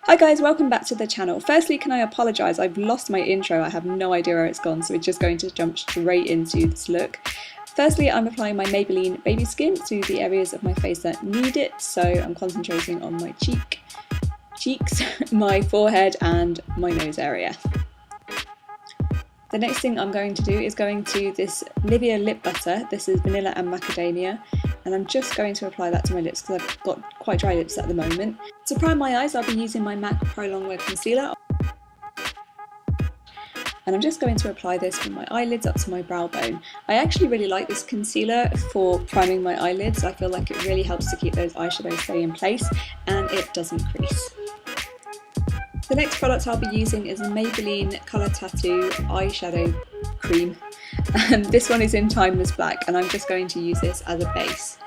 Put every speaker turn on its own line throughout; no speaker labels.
Hi guys, welcome back to the channel. Firstly, can I apologise? I've lost my intro. I have no idea where it's gone, so we're just going to jump straight into this look. Firstly, I'm applying my Maybelline Baby Skin to the areas of my face that need it, so I'm concentrating on my cheeks, my forehead and my nose area. The next thing I'm going to do is going to this Nivea lip butter. This is vanilla and macadamia, and I'm just going to apply that to my lips because I've got quite dry lips at the moment. To prime my eyes, I'll be using my MAC Prolongwear Concealer, and I'm just going to apply this from my eyelids up to my brow bone. I actually really like this concealer for priming my eyelids. I feel like it really helps to keep those eyeshadows stay in place and it doesn't crease. The next product I'll be using is a Maybelline Colour Tattoo eyeshadow cream. This one is in Timeless Black, and I'm just going to use this as a base.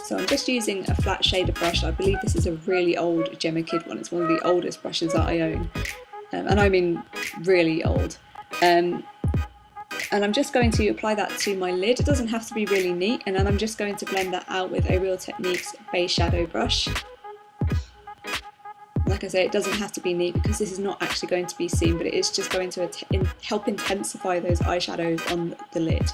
So I'm just using a flat shader brush. I believe this is a really old Gemma Kid one. It's one of the oldest brushes that I own, and I mean really old. And I'm just going to apply that to my lid. It doesn't have to be really neat, and then I'm just going to blend that out with a Real Techniques base shadow brush. Like I say, it doesn't have to be neat because this is not actually going to be seen, but it is just going to help intensify those eyeshadows on the lid.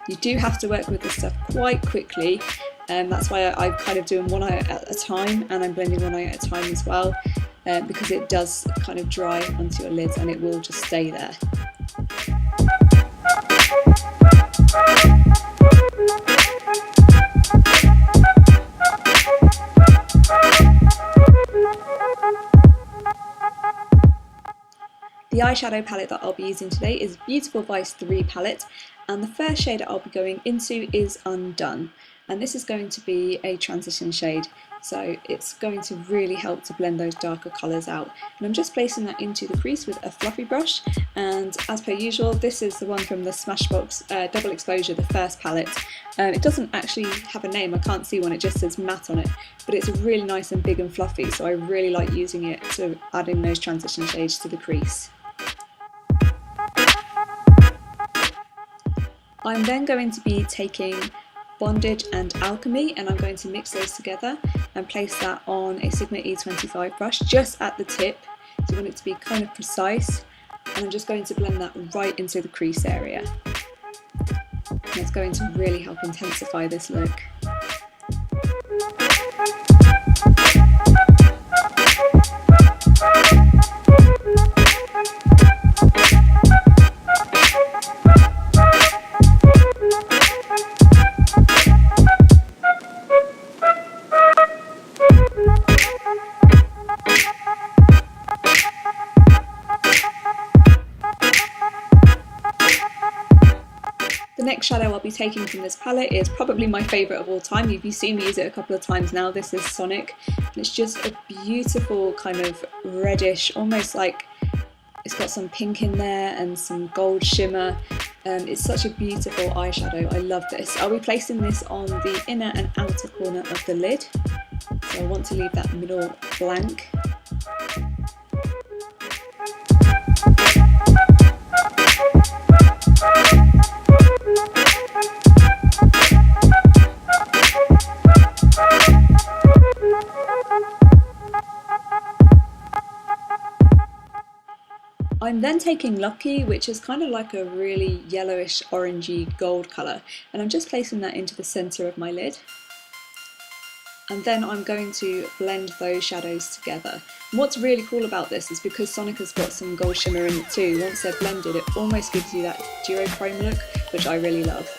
You do have to work with this stuff quite quickly, and that's why I'm kind of doing one eye at a time, and I'm blending one eye at a time as well, because it does kind of dry onto your lids and it will just stay there. The eyeshadow palette that I'll be using today is Decay Vice 3 palette, and the first shade that I'll be going into is Undone, and this is going to be a transition shade, so it's going to really help to blend those darker colours out. And I'm just placing that into the crease with a fluffy brush, and as per usual, this is the one from the Smashbox Double Exposure, the first palette. It doesn't actually have a name, I can't see one, it just says matte on it, but it's really nice and big and fluffy, so I really like using it to add in those transition shades to the crease. I'm then going to be taking Bondage and Alchemy, and I'm going to mix those together and place that on a Sigma E25 brush just at the tip. So you want it to be kind of precise, and I'm just going to blend that right into the crease area. And it's going to really help intensify this look. The next shadow I'll be taking from this palette is probably my favourite of all time. You've seen me use it a couple of times now. This is Sonic, and it's just a beautiful kind of reddish, almost like it's got some pink in there and some gold shimmer. It's such a beautiful eyeshadow. I love this. I'll be placing this on the inner and outer corner of the lid, so I want to leave that middle blank. I'm then taking Lucky, which is kind of like a really yellowish orangey gold colour, and I'm just placing that into the centre of my lid. And then I'm going to blend those shadows together. And what's really cool about this is because Sonic has got some gold shimmer in it too, once they're blended it almost gives you that duochrome look, which I really love.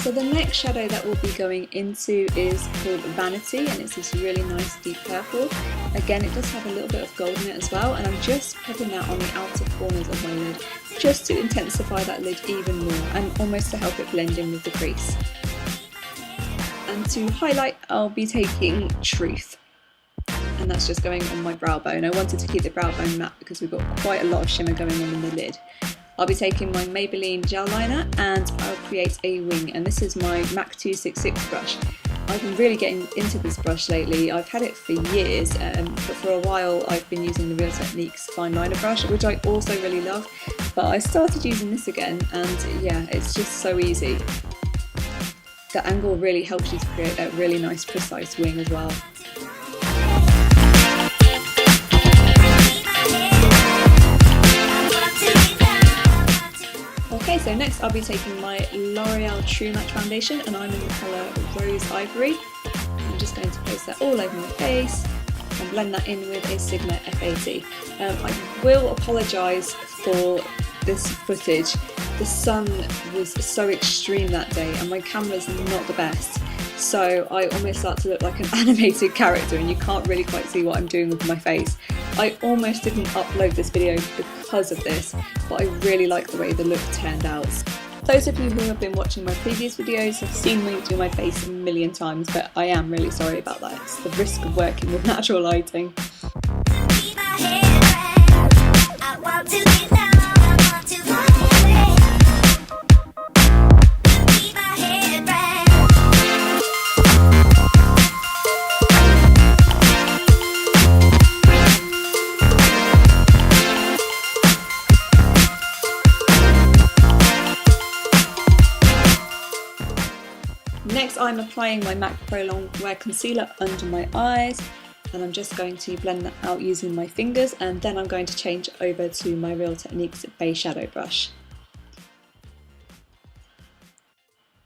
So the next shadow that we'll be going into is called Vanity, and it's this really nice deep purple. Again, it does have a little bit of gold in it as well, and I'm just putting that on the outer corners of my lid just to intensify that lid even more and almost to help it blend in with the crease. And to highlight, I'll be taking Truth, and that's just going on my brow bone. I wanted to keep the brow bone matte because we've got quite a lot of shimmer going on in the lid. I'll be taking my Maybelline gel liner and I'll create a wing, and this is my MAC 266 brush. I've been really getting into this brush lately. I've had it for years, but for a while I've been using the Real Techniques fine liner brush, which I also really love, but I started using this again, and yeah, it's just so easy. The angle really helps you to create that really nice precise wing as well. Okay, so next I'll be taking my L'Oreal True Match foundation, and I'm in the colour Rose Ivory. I'm just going to place that all over my face and blend that in with a Sigma F80. I will apologise for this footage. The sun was so extreme that day and my camera's not the best, so I almost start to look like an animated character and you can't really quite see what I'm doing with my face. I almost didn't upload this video because of this, but I really like the way the look turned out. Those of you who have been watching my previous videos have seen me do my face a million times, but I am really sorry about that. It's the risk of working with natural lighting. Next I'm applying my MAC Prolongwear Concealer under my eyes, and I'm just going to blend that out using my fingers, and then I'm going to change over to my Real Techniques Base Shadow brush.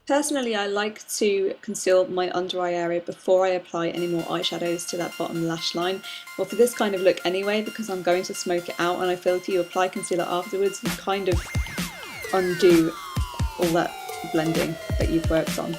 Personally, I like to conceal my under eye area before I apply any more eyeshadows to that bottom lash line. Well, for this kind of look anyway, because I'm going to smoke it out, and I feel if you apply concealer afterwards, you kind of undo all that blending that you've worked on.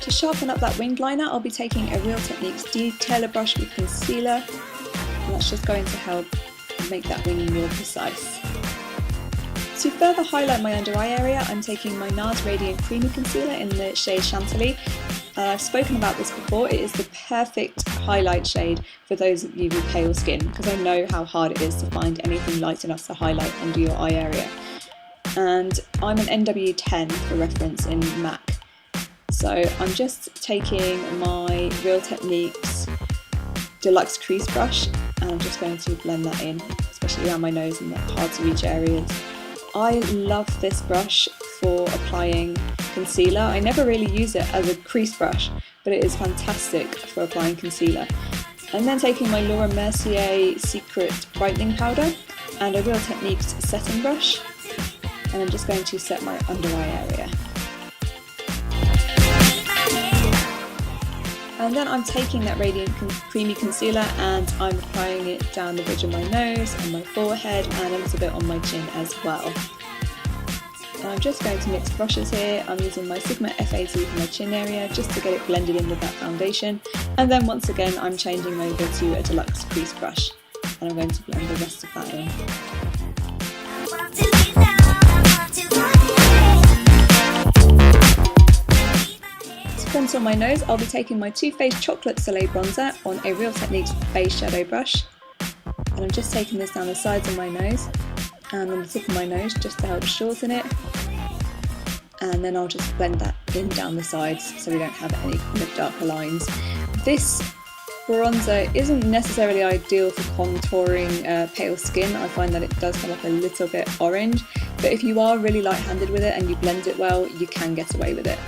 To sharpen up that winged liner, I'll be taking a Real Techniques detailer brush with concealer, and that's just going to help make that wing more precise. To further highlight my under eye area, I'm taking my Nars Radiant Creamy Concealer in the shade Chantilly. I've spoken about this before, it is the perfect highlight shade for those of you with pale skin, because I know how hard it is to find anything light enough to highlight under your eye area. And I'm an NW10 for reference in MAC. So I'm just taking my Real Techniques Deluxe Crease Brush, and I'm just going to blend that in, especially around my nose and the hard to reach areas. I love this brush for applying concealer. I never really use it as a crease brush, but it is fantastic for applying concealer. I'm then taking my Mercier Secret Brightening Powder and a Real Techniques setting brush, and I'm just going to set my under eye area. And then I'm taking that Radiant Creamy Concealer and I'm applying it down the ridge of my nose, on my forehead and a little bit on my chin as well. And I'm just going to mix brushes here. I'm using my Sigma F80 for my chin area just to get it blended in with that foundation. And then once again I'm changing over to a Deluxe Crease Brush and I'm going to blend the rest of that in. To contour my nose, I'll be taking my Too Faced Chocolate Soleil bronzer on a Real Techniques Base Shadow brush, and I'm just taking this down the sides of my nose and on the tip of my nose just to help shorten it, and then I'll just blend that in down the sides so we don't have any kind of darker lines. This bronzer isn't necessarily ideal for contouring pale skin. I find that it does come up a little bit orange, but if you are really light-handed with it and you blend it well, you can get away with it.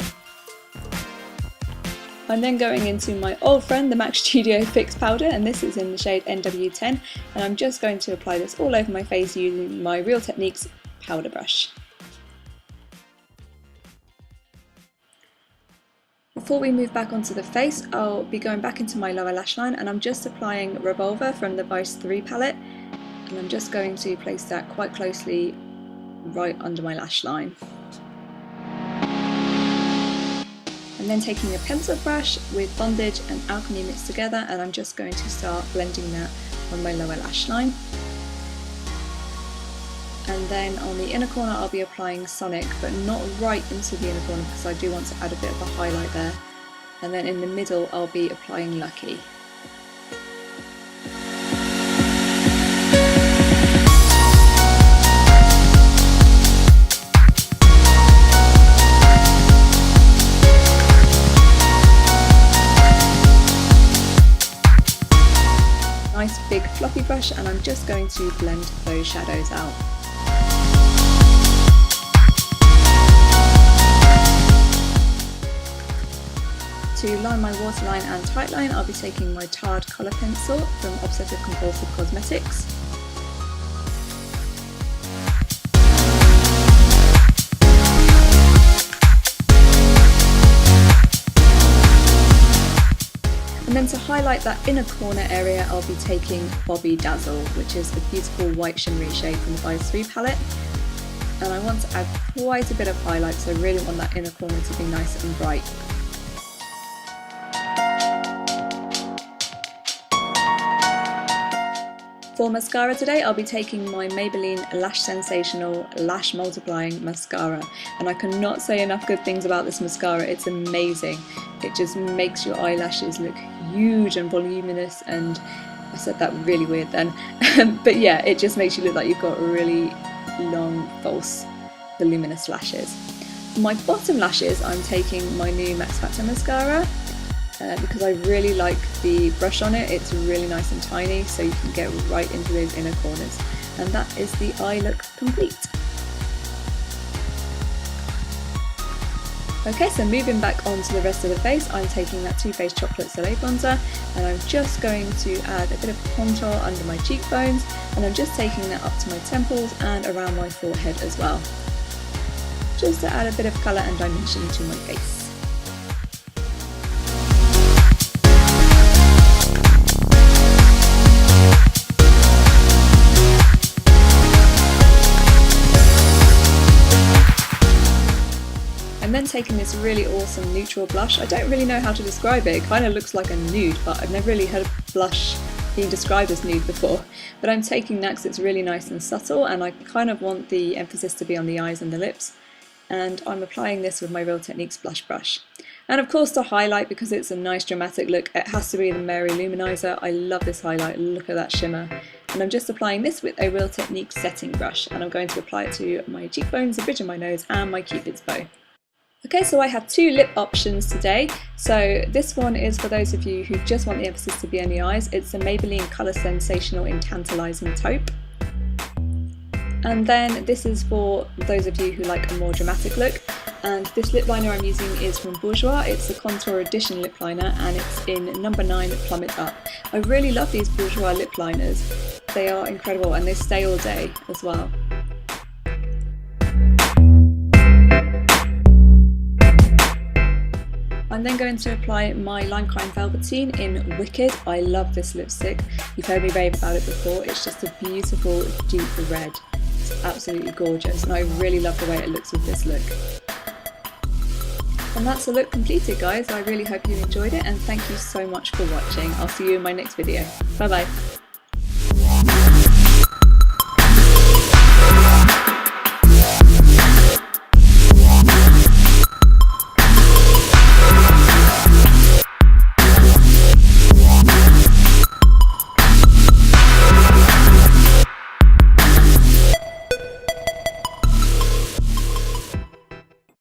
I'm then going into my old friend, the MAC Studio Fix Powder, and this is in the shade NW10, and I'm just going to apply this all over my face using my Real Techniques powder brush. Before we move back onto the face, I'll be going back into my lower lash line, and I'm just applying Revolver from the Vice 3 palette, and I'm just going to place that quite closely right under my lash line. I'm then taking a pencil brush with Bondage and Alchemy mixed together, and I'm just going to start blending that on my lower lash line. And then on the inner corner I'll be applying Sonic, but not right into the inner corner because I do want to add a bit of a highlight there. and then in the middle I'll be applying Lucky. Nice big fluffy brush, and I'm just going to blend those shadows out. To line my waterline and tightline, I'll be taking my Tarte colour pencil from Obsessive Compulsive Cosmetics. And then to highlight that inner corner area, I'll be taking Bobby Dazzle, which is a beautiful white shimmery shade from the Vice 3 palette. And I want to add quite a bit of highlight, so I really want that inner corner to be nice and bright. For mascara today, I'll be taking my Maybelline Lash Sensational Lash Multiplying Mascara, and I cannot say enough good things about this mascara. It's amazing. It just makes your eyelashes look huge and voluminous, and I said that really weird then, but yeah, it just makes you look like you've got really long, false, voluminous lashes. For my bottom lashes, I'm taking my new Max Factor mascara. Because I really like the brush on it. It's really nice and tiny, so you can get right into those inner corners. And that is the eye look complete. Okay, so moving back onto the rest of the face, I'm taking that Too Faced Chocolate Soleil bronzer, and I'm just going to add a bit of contour under my cheekbones, and I'm just taking that up to my temples and around my forehead as well, just to add a bit of colour and dimension to my face. And then taking this really awesome neutral blush. I don't really know how to describe it. It kind of looks like a nude, but I've never really heard a blush being described as nude before. But I'm taking that because it's really nice and subtle, and I kind of want the emphasis to be on the eyes and the lips. And I'm applying this with my Real Techniques blush brush. And of course, to highlight, because it's a nice dramatic look, it has to be the Mercier Lou-minzer. I love this highlight, look at that shimmer. And I'm just applying this with a Real Techniques setting brush, and I'm going to apply it to my cheekbones, the bridge of my nose, and my Cupid's bow. Okay, so I have two lip options today. So this one is for those of you who just want the emphasis to be on the eyes. It's the Maybelline Colorsensational in Tantalizing Taupe. And then this is for those of you who like a more dramatic look. And this lip liner I'm using is from Bourjois. It's the Contour Edition lip liner, and it's in number 9 Plummet Up. I really love these Bourjois lip liners. They are incredible, and they stay all day as well. I'm then going to apply my Lime Crime Velveteen in Wicked. I love this lipstick. You've heard me rave about it before. It's just a beautiful deep red. It's absolutely gorgeous, and I really love the way it looks with this look. And that's the look completed, guys. I really hope you enjoyed it, and thank you so much for watching. I'll see you in my next video. Bye bye.